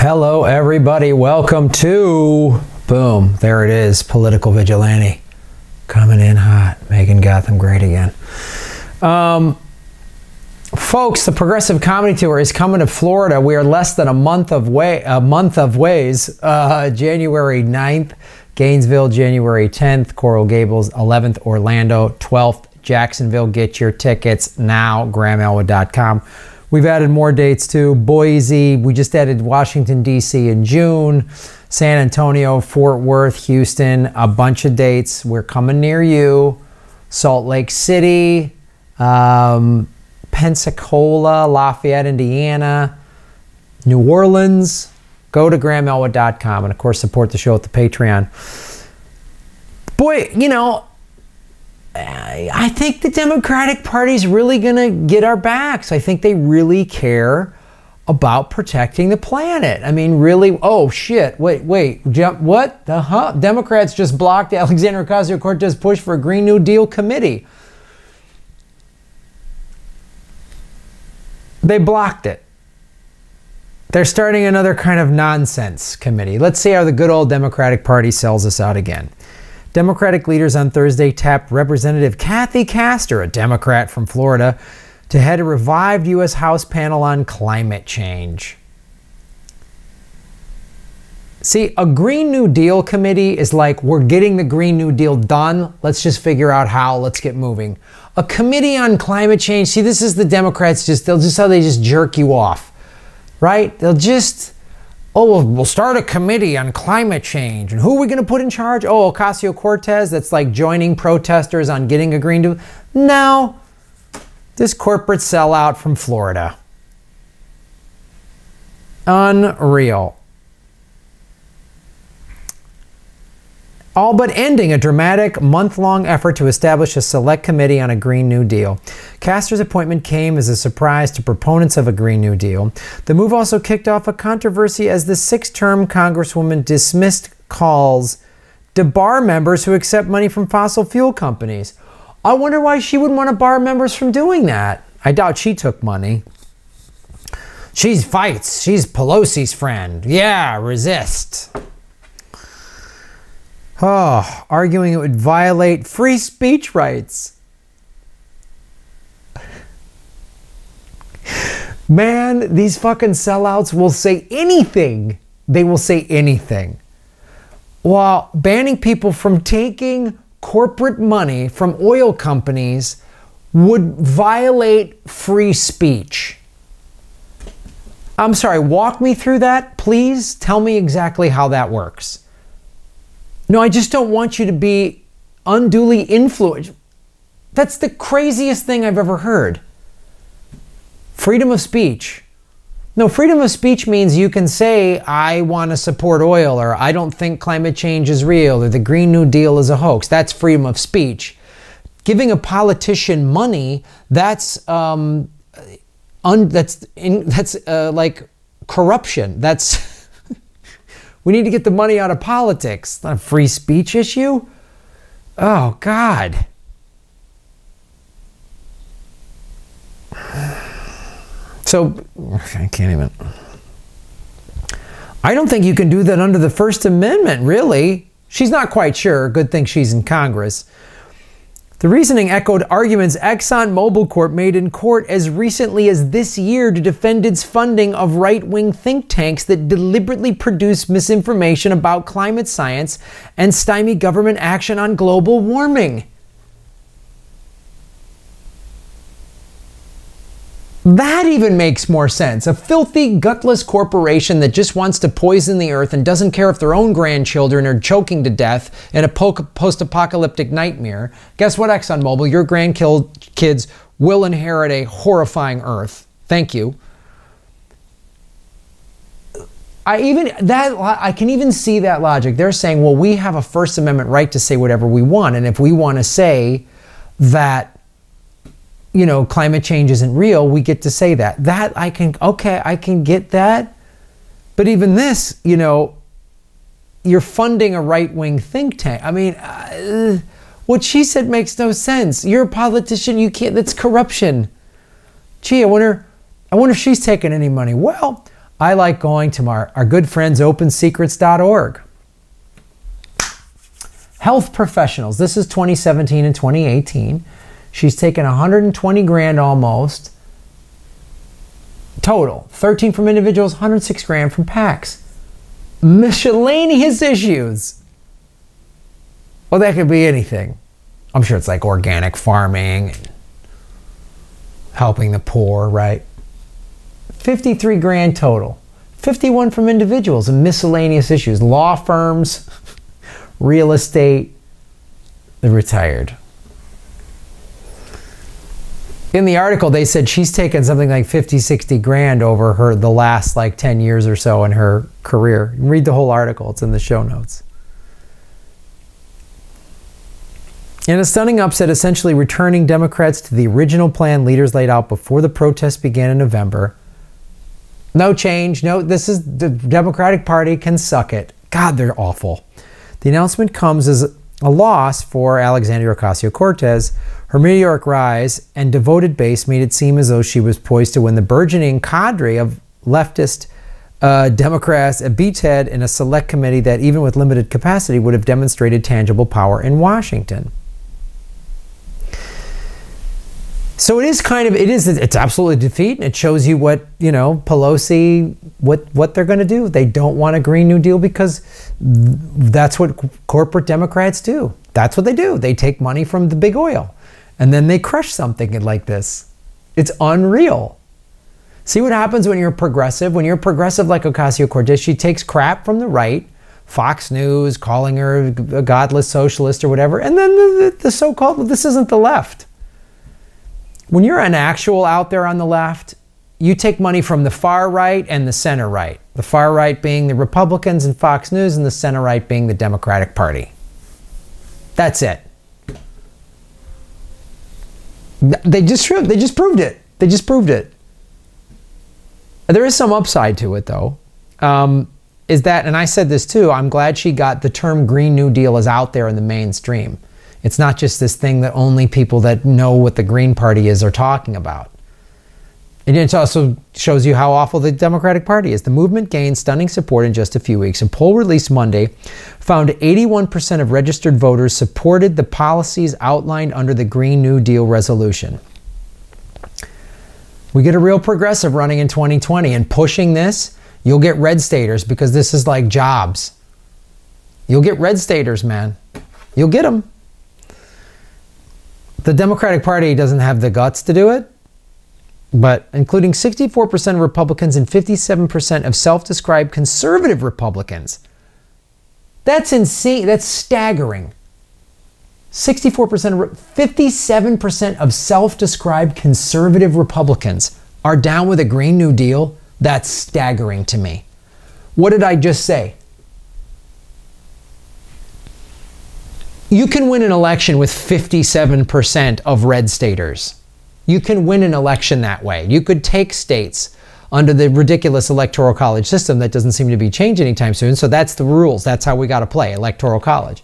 Hello everybody, welcome to, boom, there it is, Political Vigilante. Coming in hot, making Gotham great again. Folks, the Progressive Comedy Tour is coming to Florida. We are less than a month of ways. January 9th, Gainesville, January 10th, Coral Gables, 11th, Orlando, 12th, Jacksonville. Get your tickets now, GrahamElwood.com. We've added more dates too. Boise, we just added Washington, D.C. in June. San Antonio, Fort Worth, Houston, a bunch of dates. We're coming near you. Salt Lake City, Pensacola, Lafayette, Indiana, New Orleans. Go to GrahamElwood.com and, of course, support the show at the Patreon. Boy, you know, I think the Democratic Party is really going to get our backs. I think they really care about protecting the planet. I mean, really, oh, shit, wait, what? Democrats just blocked Alexandria Ocasio-Cortez push for a Green New Deal committee. They blocked it. They're starting another kind of nonsense committee. Let's see how the good old Democratic Party sells us out again. Democratic leaders on Thursday tapped Representative Kathy Castor, a Democrat from Florida, to head a revived U.S. House panel on climate change. See, a Green New Deal committee is like, we're getting the Green New Deal done. Let's just figure out how. Let's get moving. A committee on climate change. See, this is the Democrats. They'll just jerk you off, right? They'll just, oh, we'll start a committee on climate change. And who are we going to put in charge? Oh, Ocasio-Cortez. That's like joining protesters on getting a Green New Deal. No, this corporate sellout from Florida. Unreal. All but ending a dramatic month-long effort to establish a select committee on a Green New Deal. Castor's appointment came as a surprise to proponents of a Green New Deal. The move also kicked off a controversy as the six-term Congresswoman dismissed calls to bar members who accept money from fossil fuel companies. I wonder why she would want to bar members from doing that. I doubt she took money. She fights. She's Pelosi's friend. Yeah, resist. Oh, arguing it would violate free speech rights. Man, these fucking sellouts will say anything. They will say anything. While banning people from taking corporate money from oil companies would violate free speech. I'm sorry, walk me through that, please. Tell me exactly how that works. No, I just don't want you to be unduly influenced. That's the craziest thing I've ever heard. Freedom of speech. No, freedom of speech means you can say, I want to support oil, or I don't think climate change is real, or the Green New Deal is a hoax. That's freedom of speech. Giving a politician money, that's like corruption. That's we need to get the money out of politics. It's not a free speech issue. Oh, God. So, I can't even. I don't think you can do that under the First Amendment, really. She's not quite sure. Good thing she's in Congress. The reasoning echoed arguments ExxonMobil Corp made in court as recently as this year to defend its funding of right-wing think tanks that deliberately produce misinformation about climate science and stymie government action on global warming. That even makes more sense. A filthy, gutless corporation that just wants to poison the earth and doesn't care if their own grandchildren are choking to death in a post-apocalyptic nightmare. Guess what, ExxonMobil? Your grandkids will inherit a horrifying earth. Thank you. I can even see that logic. They're saying, well, we have a First Amendment right to say whatever we want. And if we want to say that, you know, climate change isn't real, we get to say that. That I can, okay, I can get that. But even this, you know, you're funding a right-wing think tank. I mean, what she said makes no sense. You're a politician, you can't, that's corruption. Gee, I wonder if she's taking any money. Well, I like going to our good friends OpenSecrets.org. Health professionals. This is 2017 and 2018. She's taken 120 grand almost. Total. 13 from individuals, 106 grand from PACs. Miscellaneous issues. Well, that could be anything. I'm sure it's like organic farming, and helping the poor, right? 53 grand total. 51 from individuals and miscellaneous issues. Law firms, real estate, the retired. In the article, they said she's taken something like 50, 60 grand over the last like 10 years or so in her career. Read the whole article. It's in the show notes. In a stunning upset, essentially returning Democrats to the original plan leaders laid out before the protests began in November. No change. No, this is the Democratic Party can suck it. God, they're awful. The announcement comes as a loss for Alexandria Ocasio-Cortez. Her meteoric rise and devoted base made it seem as though she was poised to win the burgeoning cadre of leftist Democrats, a beachhead in a select committee that, even with limited capacity, would have demonstrated tangible power in Washington. So it is kind of, it's absolutely defeat, and it shows you what, Pelosi, what they're going to do. They don't want a Green New Deal because that's what corporate Democrats do. That's what they do. They take money from the big oil, and then they crush something like this. It's unreal. See what happens when you're progressive? When you're progressive like Ocasio-Cortez, she takes crap from the right, Fox News, calling her a godless socialist or whatever, and then the so-called, this isn't the left. When you're an actual out there on the left, you take money from the far right and the center right. The far right being the Republicans and Fox News, and the center right being the Democratic Party. That's it. They just proved it. They just proved it. There is some upside to it, though. Is that, and I said this too, I'm glad she got the term Green New Deal is out there in the mainstream. It's not just this thing that only people that know what the Green Party is are talking about. And it also shows you how awful the Democratic Party is. The movement gained stunning support in just a few weeks. A poll released Monday found 81% of registered voters supported the policies outlined under the Green New Deal resolution. We get a real progressive running in 2020, and pushing this, you'll get red staters, because this is like jobs. You'll get red staters, man. You'll get them. The Democratic Party doesn't have the guts to do it, but including 64% of Republicans and 57% of self-described conservative Republicans. That's insane. That's staggering. 64%, 57% of self-described conservative Republicans are down with a Green New Deal. That's staggering to me. What did I just say? You can win an election with 57% of red staters. You can win an election that way. You could take states under the ridiculous electoral college system that doesn't seem to be changed anytime soon. So that's the rules. That's how we got to play electoral college.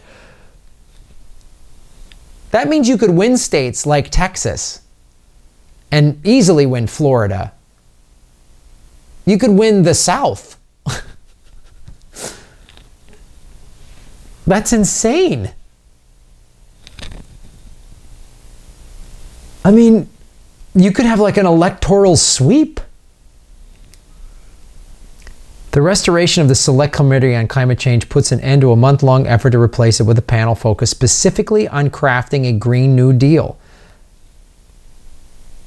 That means you could win states like Texas and easily win Florida. You could win the South. That's insane. I mean, you could have like an electoral sweep. The restoration of the Select Committee on Climate Change puts an end to a month-long effort to replace it with a panel focused specifically on crafting a Green New Deal.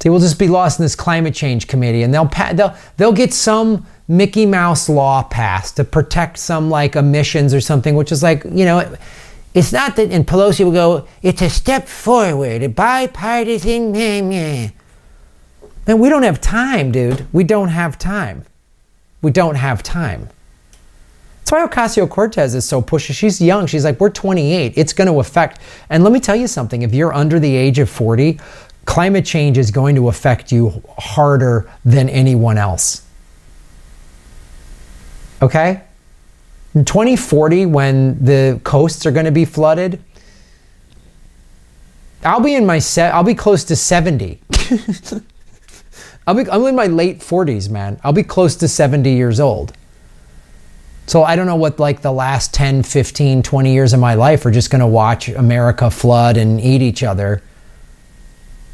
See, we'll just be lost in this climate change committee, and they'll get some Mickey Mouse law passed to protect some like emissions or something, which is like, it's not that, and Pelosi will go, it's a step forward, a bipartisan, man, we don't have time, dude. We don't have time. We don't have time. That's why Ocasio-Cortez is so pushy. She's young. She's like, we're 28. It's going to affect, and let me tell you something, if you're under the age of 40, climate change is going to affect you harder than anyone else. Okay? In 2040, when the coasts are going to be flooded, I'll be close to 70. I'm in my late 40s, man. I'll be close to 70 years old. So I don't know what like the last 10, 15, 20 years of my life are just going to watch America flood and eat each other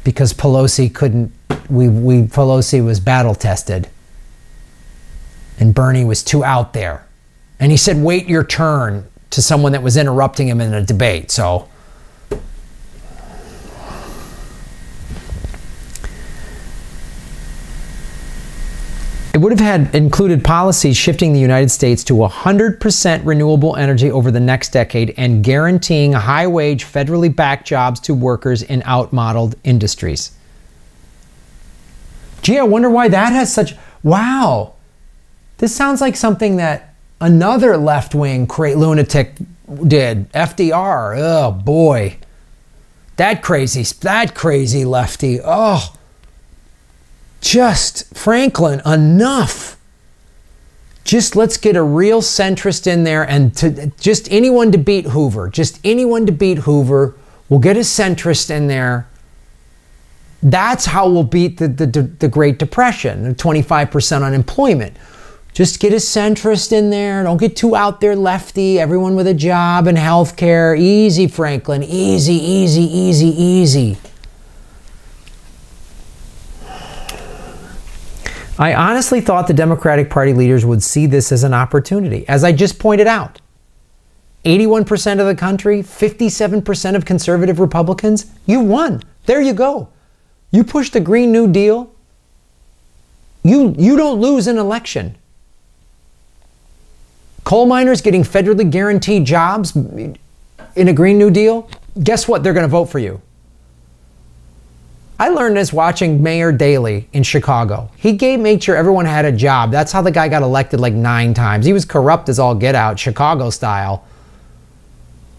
because Pelosi couldn't, Pelosi was battle tested and Bernie was too out there. And he said, wait your turn to someone that was interrupting him in a debate. So it would have had included policies shifting the United States to 100% renewable energy over the next decade and guaranteeing high-wage, federally backed jobs to workers in outmodeled industries. Gee, I wonder why that has such... Wow. This sounds like something that another left-wing lunatic did. FDR. Oh, boy. That crazy lefty. Oh. Just, Franklin, enough. Just let's get a real centrist in there and just anyone to beat Hoover. Just anyone to beat Hoover. We'll get a centrist in there. That's how we'll beat the Great Depression, 25% unemployment. Just get a centrist in there. Don't get too out there lefty. Everyone with a job and health care. Easy, Franklin. Easy, easy, easy, easy. I honestly thought the Democratic Party leaders would see this as an opportunity. As I just pointed out, 81% of the country, 57% of conservative Republicans, you won. There you go. You push the Green New Deal, you don't lose an election. Coal miners getting federally guaranteed jobs in a Green New Deal, guess what? They're going to vote for you. I learned this watching Mayor Daley in Chicago. He made sure everyone had a job. That's how the guy got elected like 9 times. He was corrupt as all get out, Chicago style.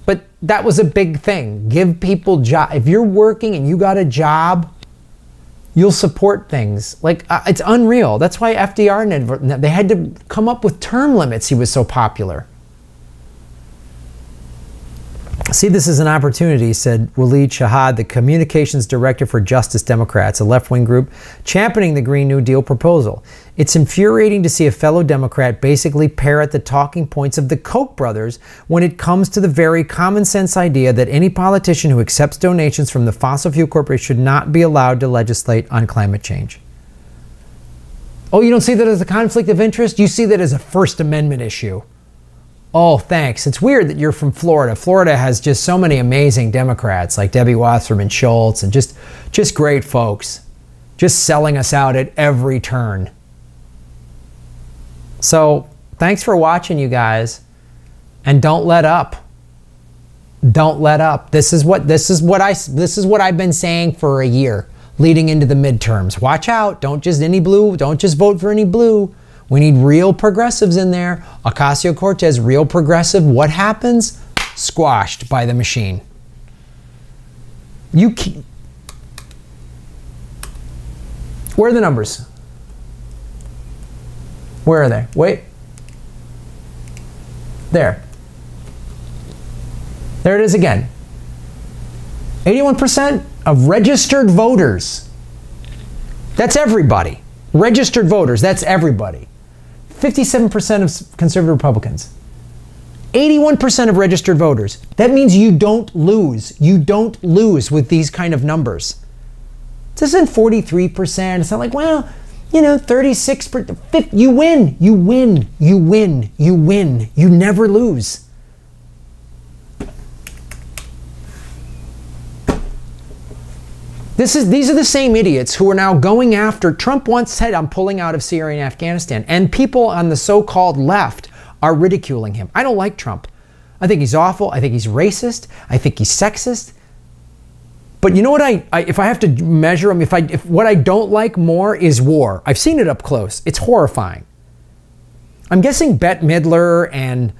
But that was a big thing. Give people jobs. If you're working and you got a job, you'll support things. Like, it's unreal. That's why FDR, they had to come up with term limits. He was so popular. See this as an opportunity, said Waleed Shahad, the communications director for Justice Democrats, a left-wing group championing the Green New Deal proposal. It's infuriating to see a fellow Democrat basically parrot the talking points of the Koch brothers when it comes to the very common sense idea that any politician who accepts donations from the fossil fuel corporation should not be allowed to legislate on climate change. Oh, you don't see that as a conflict of interest? You see that as a First Amendment issue. Oh, thanks. It's weird that you're from Florida. Florida has just so many amazing Democrats like Debbie Wasserman Schultz and just great folks. Just selling us out at every turn. So, thanks for watching, you guys. And don't let up. Don't let up. This is what I've been saying for a year leading into the midterms. Watch out. Don't just vote for any blue. We need real progressives in there. Ocasio-Cortez, real progressive. What happens? Squashed by the machine. Where are the numbers? Where are they? Wait. There. There it is again. 81% of registered voters. That's everybody. Registered voters, that's everybody. 57% of conservative Republicans. 81% of registered voters. That means you don't lose. You don't lose with these kind of numbers. This isn't 43%. It's not like, well, 36%. You win. You win. You win. You win. You never lose. These are the same idiots who are now going after... Trump once said, I'm pulling out of Syria and Afghanistan. And people on the so-called left are ridiculing him. I don't like Trump. I think he's awful. I think he's racist. I think he's sexist. But you know what? If I have to measure him, if what I don't like more is war. I've seen it up close. It's horrifying. I'm guessing Bette Midler and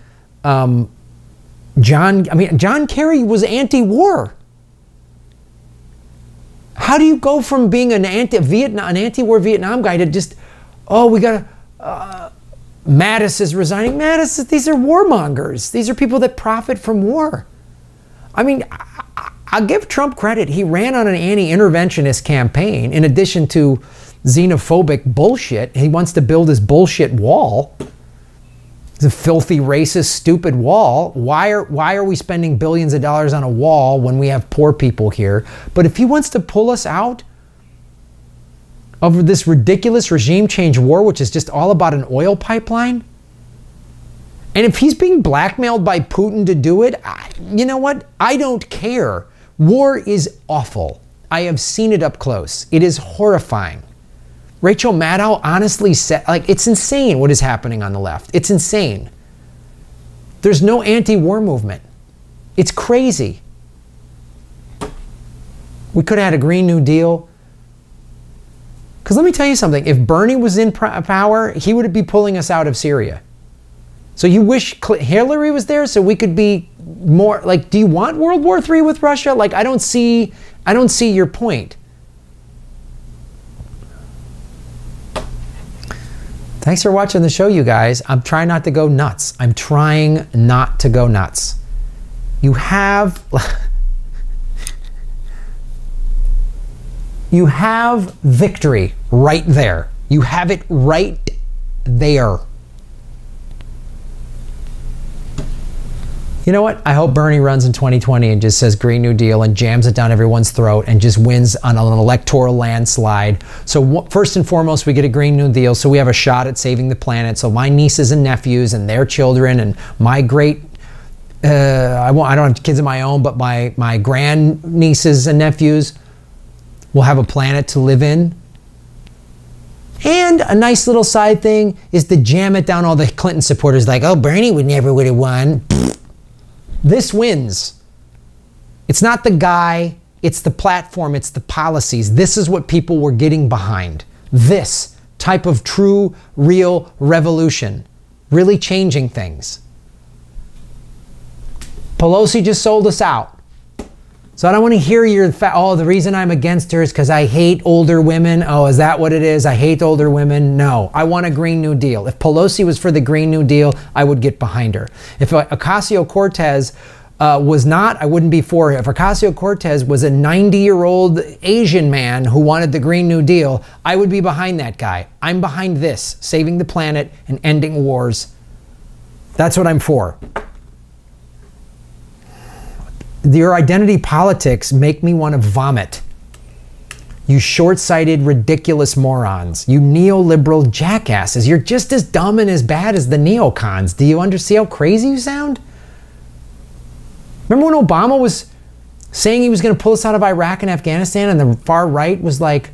John Kerry was anti-war. How do you go from being an anti-war Vietnam guy to just, Mattis is resigning. Mattis, these are warmongers. These are people that profit from war. I mean, I'll give Trump credit. He ran on an anti-interventionist campaign in addition to xenophobic bullshit. He wants to build his bullshit wall. It's a filthy, racist, stupid wall. Why are we spending billions of dollars on a wall when we have poor people here? But if he wants to pull us out of this ridiculous regime change war, which is just all about an oil pipeline, and if he's being blackmailed by Putin to do it, you know what? I don't care. War is awful. I have seen it up close. It is horrifying. Rachel Maddow honestly said, like, it's insane what is happening on the left. It's insane. There's no anti-war movement. It's crazy. We could have had a Green New Deal. Because let me tell you something. If Bernie was in power, he would be pulling us out of Syria. So you wish Hillary was there so we could be more, like, do you want World War III with Russia? Like, I don't see your point. Thanks for watching the show, you guys. I'm trying not to go nuts. I'm trying not to go nuts. You have victory right there. You have it right there. You know what? I hope Bernie runs in 2020 and just says Green New Deal and jams it down everyone's throat and just wins on an electoral landslide. So first and foremost, we get a Green New Deal, so we have a shot at saving the planet. So my nieces and nephews and their children and my great, I don't have kids of my own, but my grand nieces and nephews will have a planet to live in. And a nice little side thing is to jam it down all the Clinton supporters like, oh, Bernie would never have won. This wins. It's not the guy, it's the platform, it's the policies. This is what people were getting behind. This type of true, real revolution. Really changing things. Pelosi just sold us out. So I don't want to hear your, oh, the reason I'm against her is because I hate older women. Oh, is that what it is? I hate older women? No, I want a Green New Deal. If Pelosi was for the Green New Deal, I would get behind her. If Ocasio-Cortez was not, I wouldn't be for her. If Ocasio-Cortez was a 90-year-old Asian man who wanted the Green New Deal, I would be behind that guy. I'm behind this, saving the planet and ending wars. That's what I'm for. Your identity politics make me want to vomit. You short-sighted, ridiculous morons. You neoliberal jackasses. You're just as dumb and as bad as the neocons. Do you see how crazy you sound? Remember when Obama was saying he was going to pull us out of Iraq and Afghanistan and the far right was like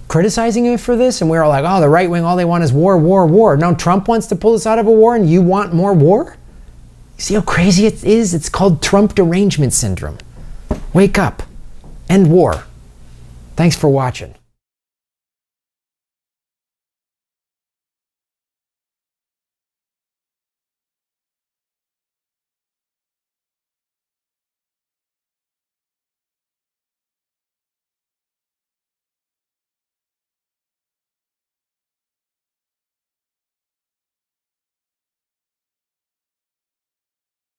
criticizing him for this? And we were like, oh, the right wing, all they want is war, war, war. Now Trump wants to pull us out of a war and you want more war? See how crazy it is? It's called Trump derangement syndrome. Wake up. End war. Thanks for watching.